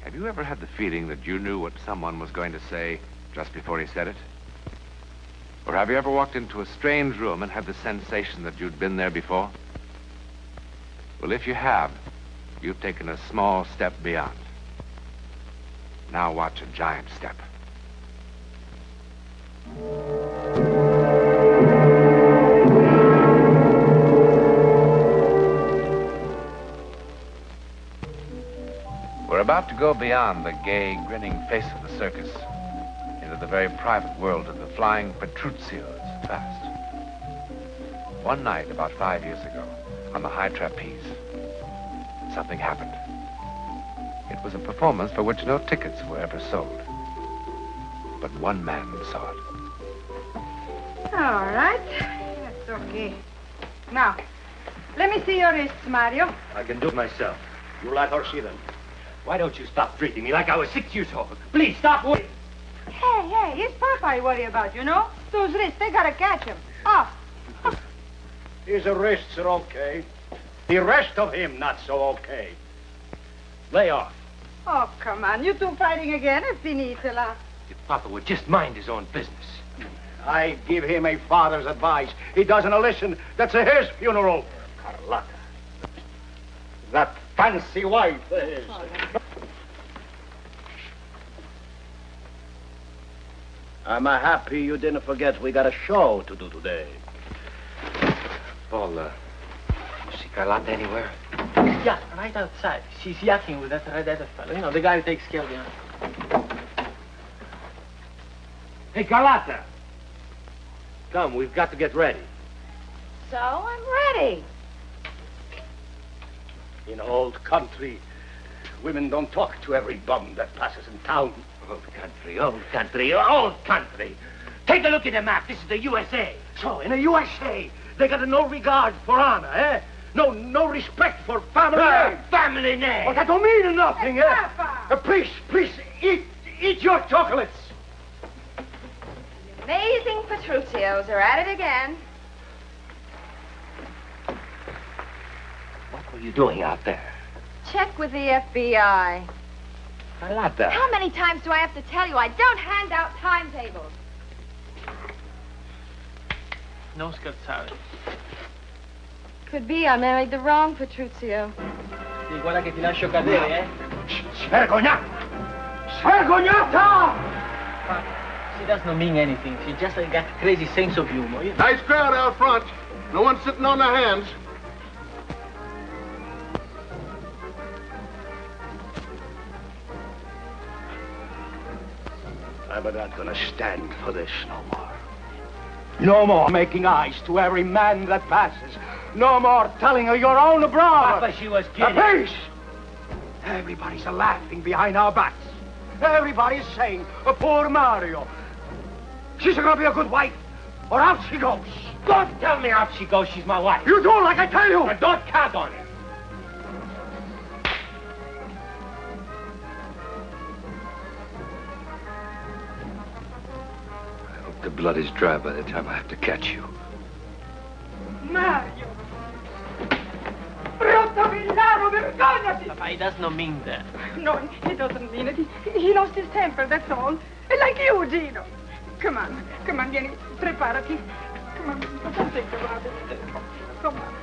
Have you ever had the feeling that you knew what someone was going to say just before he said it? Or have you ever walked into a strange room and had the sensation that you'd been there before? Well, if you have, you've taken a small step beyond. Now watch a giant step. We're about to go beyond the gay, grinning face of the circus into the very private world of the flying Petruccios fast. One night, about 5 years ago, on the high trapeze, something happened. It was a performance for which no tickets were ever sold. But one man saw it. All right. That's okay. Now, let me see your wrists, Mario. I can do it myself. You let her see them. Why don't you stop treating me like I was 6 years old? Please, stop worrying. Hey, it's Papa I worry about, you know? Those wrists, they gotta catch him. Oh. His wrists are okay. The rest of him, not so okay. Lay off. Oh, come on. You two fighting again? È finitela. If Papa would just mind his own business. I give him a father's advice. He doesn't listen. That's his funeral. Carlotta. That fancy wife of his. I'm happy you didn't forget we got a show to do today. Paul, you see Carlotta anywhere? Yeah, right outside. She's yakking with that red-headed fellow. You know, the guy who takes care of you. Hey, Carlotta! Come, we've got to get ready. So, I'm ready. In old country, women don't talk to every bum that passes in town. Old country, old country, old country. Take a look at the map. This is the USA. So, in the USA, they got no regard for honor, eh? No respect for family name. Family name. Well, that don't mean nothing, Hey, eh? Papa. Please, eat your chocolates. The amazing Petruccios are at it again. What were you doing out there? Check with the FBI. Carlotta. How many times do I have to tell you I don't hand out timetables? No scherzare. Could be I married the wrong Petruccio. Sì, guarda che ti lascio cadere, eh? Svergognata! Svergognata! She doesn't mean anything. She just got a crazy sense of humor. You know? Nice crowd out front. No one sitting on their hands. I'm not gonna stand for this no more. No more making eyes to every man that passes. No more telling her your own brother. Papa, she was kidding. Peace! Everybody's laughing behind our backs. Everybody's saying, poor Mario. She's gonna be a good wife, or out she goes. Don't tell me out she goes. She's my wife. You do like I tell you. And don't count on it. I hope the blood is dry by the time I have to catch you. Mario. Brutto villano, vergognati! Papa, he does not mean that. No, he doesn't mean it. He lost his temper, that's all. Like you, Gino. Come on, vieni, preparati. Come on, don't think about it. Come on.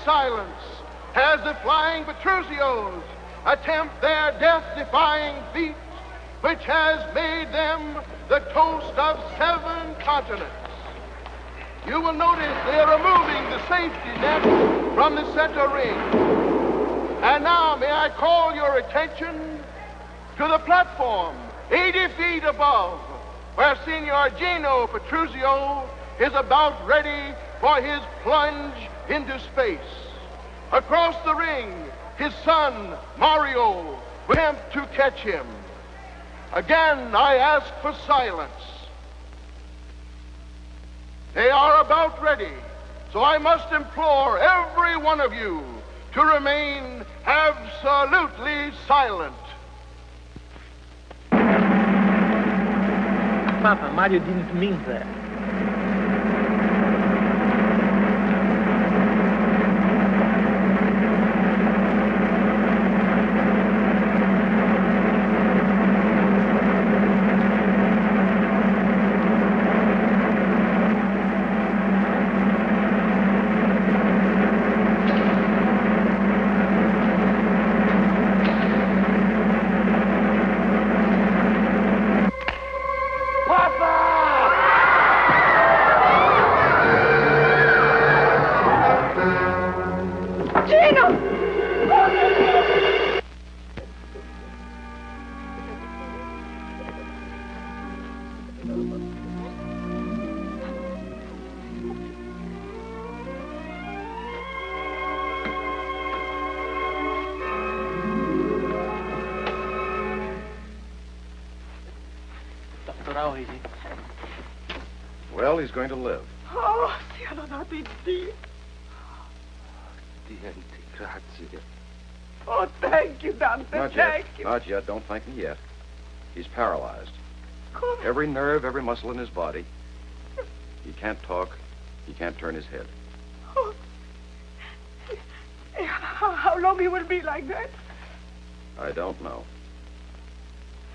Silence as the flying Petruccios attempt their death-defying feat, which has made them the toast of 7 continents. you will notice they are removing the safety net from the center ring. And now may I call your attention to the platform 80 feet above, where Signor Gino Petruzio is about ready for his plunge into space. Across the ring, his son, Mario, will attempt to catch him. Again, I ask for silence. They are about ready, so I must implore every one of you to remain absolutely silent. Papa, Mario didn't mean that. Well, he's going to live. Oh, sia lodato Dio. Niente, grazie. Oh, thank you, Dante. Not yet. Thank you. Not yet. Don't thank me yet. He's paralyzed. Come. Every nerve, every muscle in his body. He can't talk. He can't turn his head. Oh. How long he will be like that? I don't know.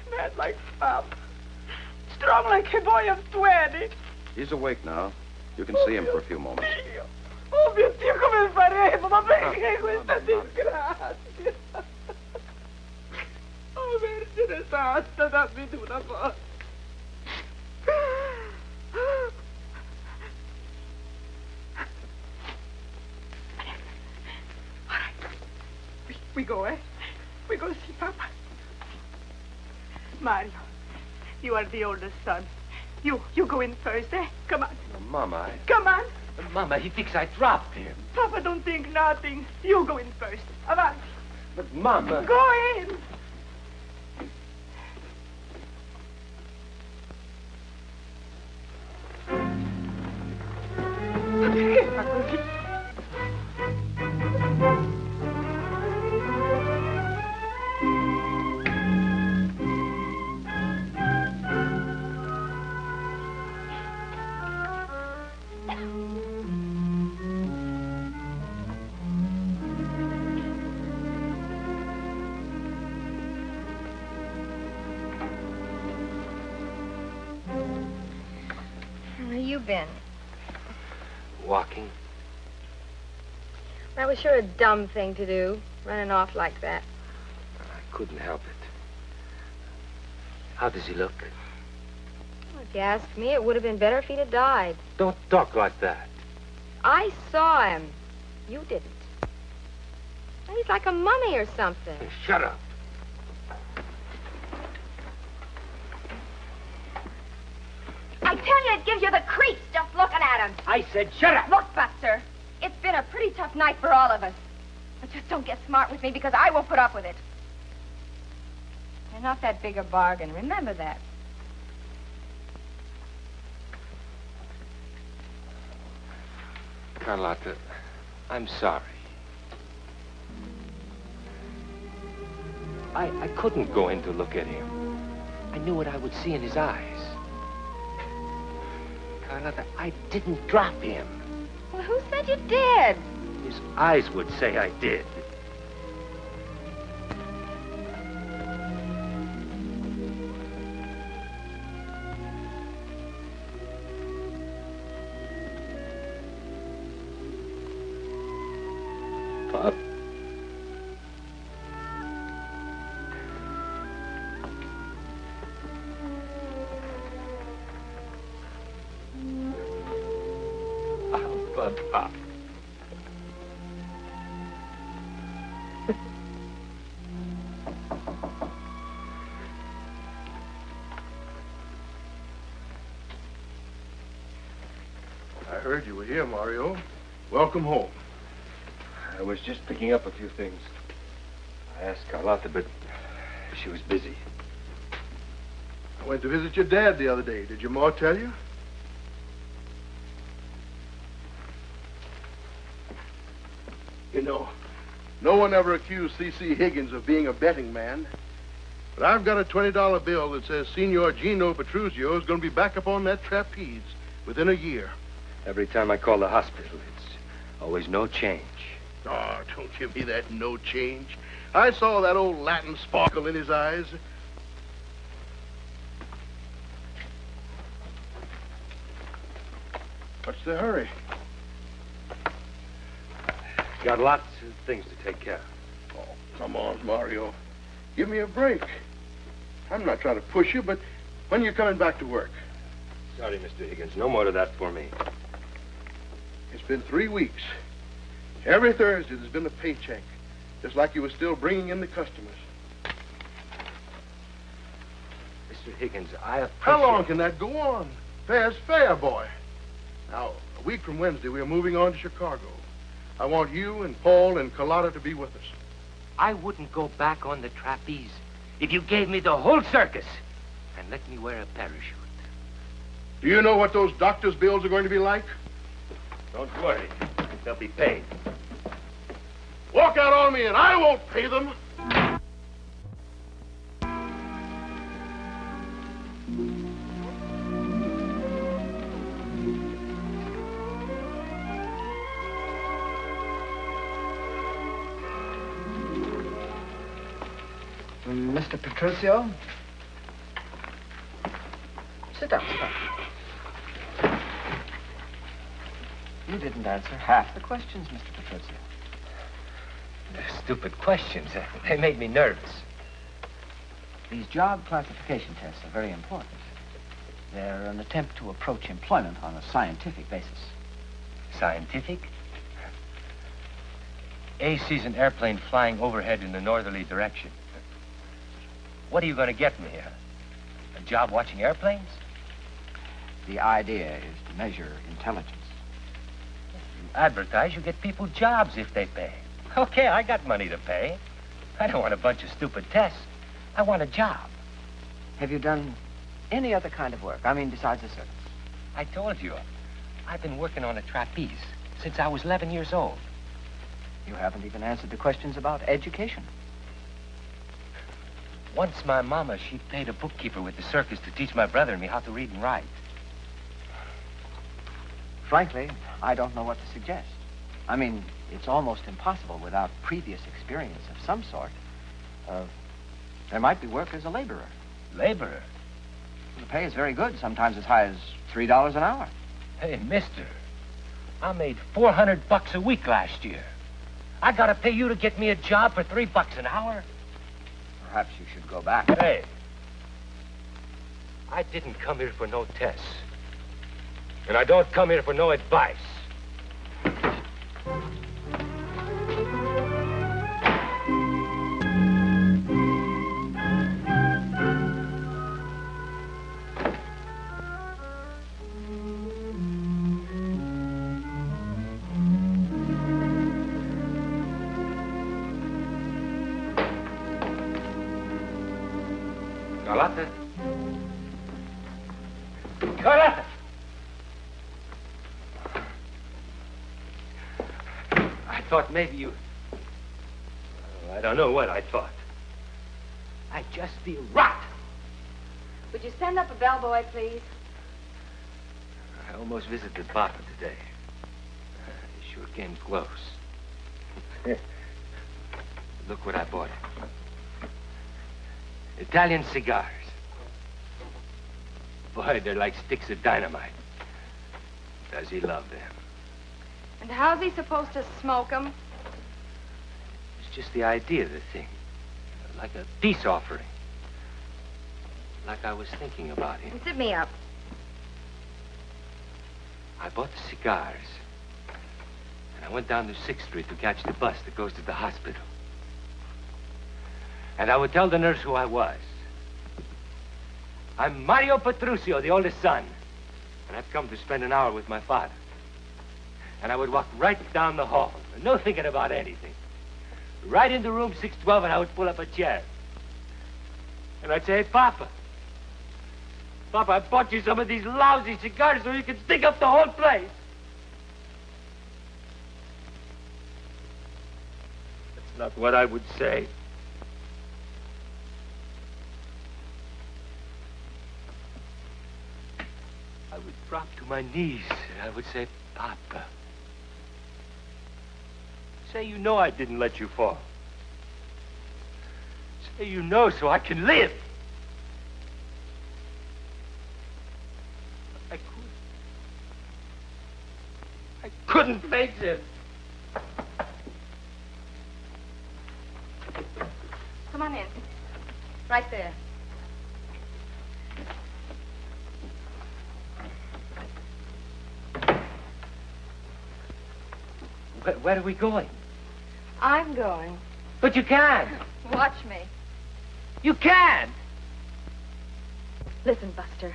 Mad like Pop. Strong like a boy of 20. He's awake now. You can see him for a few moments. Dio. Oh mio Dio, come faremo? Ma perché questa disgrazia? Oh, Vergine Santa, dammi tu una forza. All right. We go, eh? We go see Papa. Mario, you are the oldest son. You go in first, eh? Come on. Mama, Come on. Mama, he thinks I dropped him. Papa don't think nothing. You go in first. Avanti. But, Mama... Go in. Ma perché fa così? Where you been? Walking. That was sure a dumb thing to do, running off like that. I couldn't help it. How does he look? Well, if you ask me, it would have been better if he'd have died. Don't talk like that. I saw him. You didn't. He's like a mummy or something. Shut up. I tell you, it gives you the creeps just looking at him. I said shut up. Look, Buster, it's been a pretty tough night for all of us. But just don't get smart with me because I won't put up with it. You're not that big a bargain. Remember that. Carlotta, I'm sorry. I couldn't go in to look at him. I knew what I would see in his eyes. Carlotta, I didn't drop him. Well, who said you did? His eyes would say I did. Pop. I heard you were here, Mario. Welcome home. I was just picking up a few things. I asked Carlotta, but she was busy. I went to visit your dad the other day. Did your ma tell you? You know, no one ever accused C.C. Higgins of being a betting man. But I've got a $20 bill that says Signor Gino Petruzio is going to be back up on that trapeze within a year. Every time I call the hospital, it's always no change. Oh, don't give me that no change. I saw that old Latin sparkle in his eyes. What's the hurry? Got lots of things to take care of. Oh, come on, Mario. Give me a break. I'm not trying to push you, but when are you coming back to work? Sorry, Mr. Higgins. No more of that for me. It's been 3 weeks. Every Thursday there's been a paycheck, just like you were still bringing in the customers. Mr. Higgins, I appreciate... How long can that go on? Fair's fair, boy. Now, a week from Wednesday, we're moving on to Chicago. I want you and Paul and Carlotta to be with us. I wouldn't go back on the trapeze if you gave me the whole circus and let me wear a parachute. Do you know what those doctor's bills are going to be like? Don't worry. They'll be paid. Walk out on me and I won't pay them. Mr. Petruzio? Sit down, sit down. You didn't answer half the questions, Mr. Petruzio. They're stupid questions. They made me nervous. These job classification tests are very important. They're an attempt to approach employment on a scientific basis. Scientific? A sees an airplane flying overhead in a northerly direction. What are you going to get me here? A job watching airplanes? The idea is to measure intelligence. You advertise, you get people jobs if they pay. Okay, I got money to pay. I don't want a bunch of stupid tests. I want a job. Have you done any other kind of work? I mean, besides the circus? I told you. I've been working on a trapeze since I was 11 years old. You haven't even answered the questions about education. Once my mama, she paid a bookkeeper with the circus to teach my brother and me how to read and write. Frankly, I don't know what to suggest. I mean, it's almost impossible without previous experience of some sort. There might be work as a laborer. Laborer? The pay is very good, sometimes as high as $3 an hour. Hey, mister, I made $400 a week last year. I gotta pay you to get me a job for $3 an hour? Perhaps you should go back. Hey, I didn't come here for no tests. And I don't come here for no advice. Carlotta? Carlotta! I thought maybe you... Oh, I don't know what I thought. I just feel rot. Would you send up a bellboy, please? I almost visited Papa today. He sure came close. Look what I bought him. Italian cigars. Boy, they're like sticks of dynamite. Does he love them? And how's he supposed to smoke them? It's just the idea of the thing. Like a peace offering. Like I was thinking about him. Sit me up. I bought the cigars I went down to 6th Street to catch the bus that goes to the hospital. And I would tell the nurse who I was. I'm Mario Petruccio, the oldest son. And I've come to spend an hour with my father. And I would walk right down the hall, no thinking about anything. Right into room 612, and I would pull up a chair. And I'd say, hey, Papa. Papa, I bought you some of these lousy cigars so you can stick up the whole place. That's not what I would say. I would drop to my knees and I would say, Papa. Say you know I didn't let you fall. Say you know so I can live. I couldn't face him. Come on in. Right there. Where are we going? I'm going. But you can't. Watch me. You can't. Listen, Buster.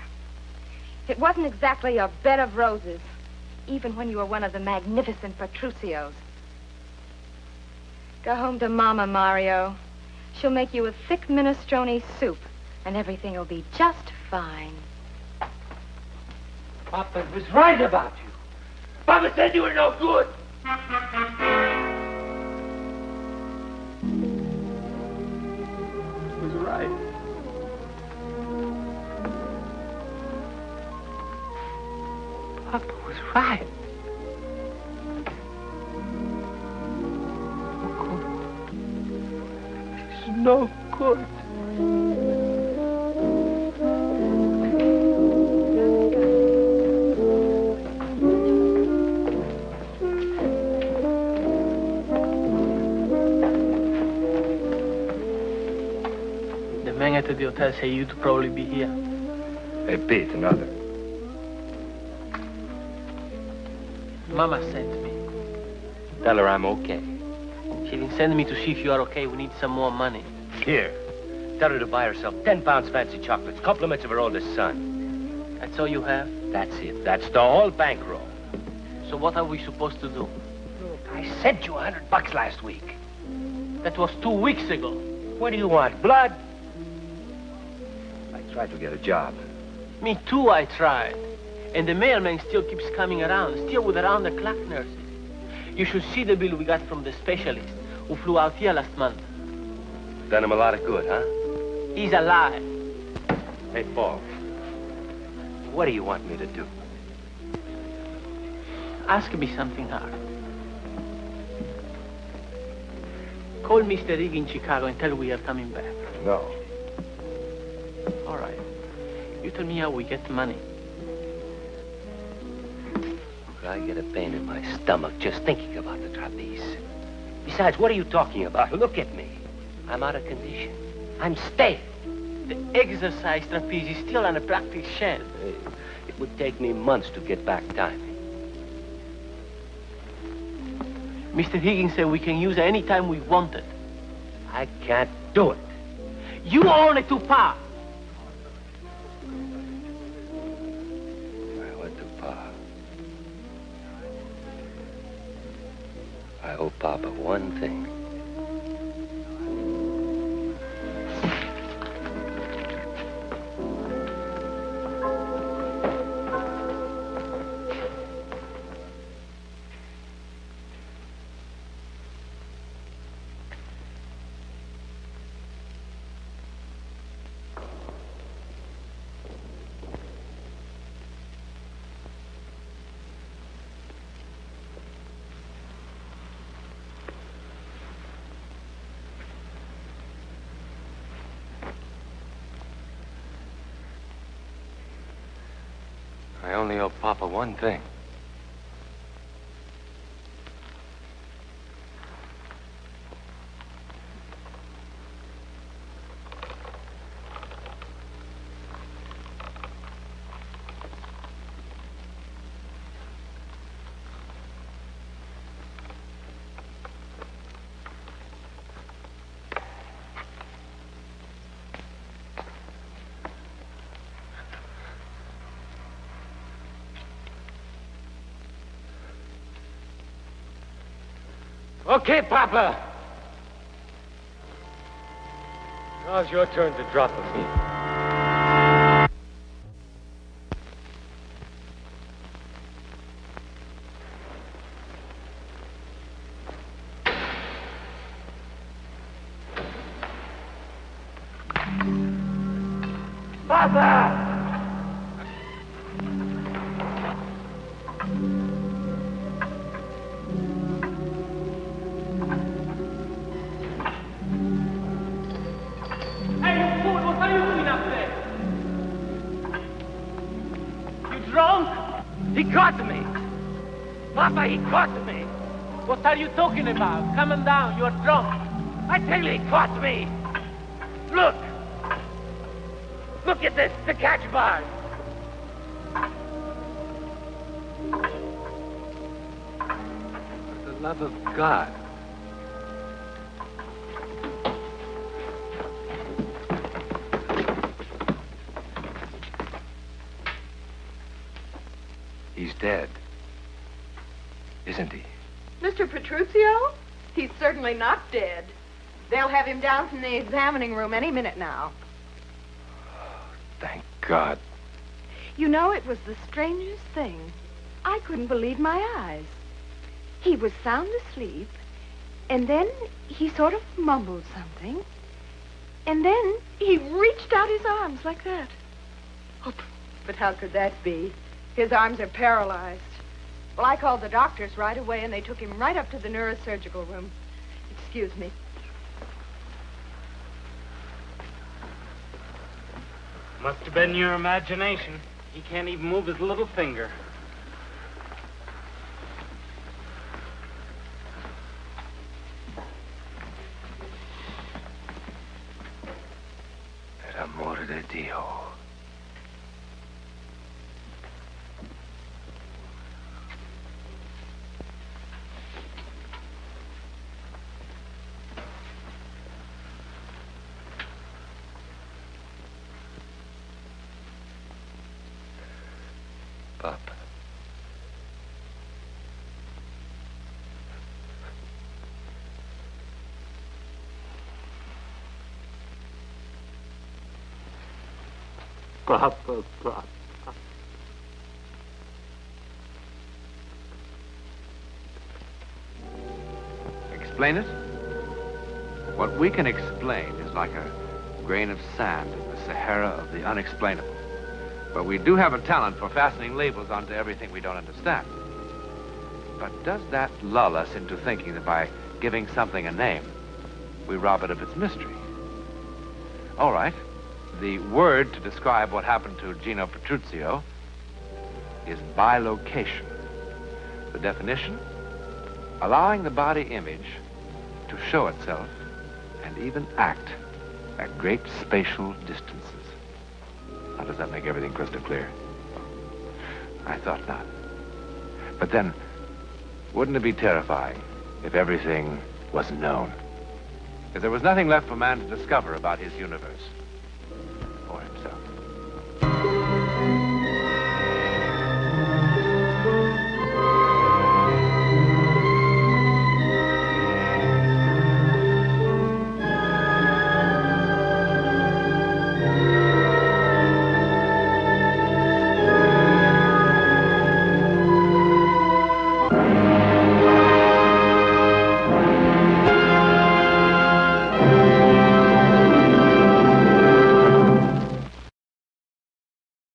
It wasn't exactly a bed of roses, even when you were one of the magnificent Petruccios. Go home to Mama, Mario. She'll make you a thick minestrone soup, and everything will be just fine. Papa was right about you. Papa said you were no good. He was right. Papa was right. No good. The man at the hotel said you'd probably be here. Hey, Pete, another. Mama sent me. Tell her I'm okay. She didn't send me to see if you are okay. We need some more money. Here. Tell her to buy herself 10 pounds fancy chocolates, compliments of her oldest son. That's all you have? That's it. That's the whole bankroll. So what are we supposed to do? Look, I sent you $100 last week. That was 2 weeks ago. What do you want, blood? I tried to get a job. Me too, I tried. And the mailman still keeps coming around, still with around-the-clock nurses. You should see the bill we got from the specialist who flew out here last month. Done him a lot of good, huh? He's alive. Hey, Paul. What do you want me to do? Ask me something hard. Call Mr. Rigg in Chicago and tell him we are coming back. No. All right. You tell me how we get the money. I get a pain in my stomach just thinking about the trapeze. Besides, what are you talking about? Look at me. I'm out of condition. I'm stale. The exercise trapeze is still on a practice shelf. It would take me months to get back timing. Mr. Higgins said we can use it any time we want it. I can't do it. You own it to Pa. I went to Pa. I owe Papa one thing. I only owe Papa one thing. Okay, Papa. Now's your turn to drop of me. Papa! Hey, you fool! What are you doing up there? You drunk? He caught me. Papa, he caught me. What are you talking about? Come on down. You're drunk. I tell you, he caught me. Look. Look at this, the catch bars. For the love of God. He's dead. Isn't he? Mr. Petruccio? He's certainly not dead. They'll have him down from the examining room any minute now. Thank God. You know, it was the strangest thing. I couldn't believe my eyes. He was sound asleep, and then he sort of mumbled something, and then he reached out his arms like that. Oh, but how could that be? His arms are paralyzed. Well, I called the doctors right away, and they took him right up to the neurosurgical room. Excuse me. Must have been your imagination. He can't even move his little finger. Per amore di Dio. Papa. Papa, Papa. Explain it? What we can explain is like a grain of sand in the Sahara of the unexplainable. But we do have a talent for fastening labels onto everything we don't understand. But does that lull us into thinking that by giving something a name, we rob it of its mystery? All right. The word to describe what happened to Gino Petruccio is bilocation. The definition? Allowing the body image to show itself and even act at great spatial distances. Now, does that make everything crystal clear? I thought not. But then, wouldn't it be terrifying if everything was known? If there was nothing left for man to discover about his universe?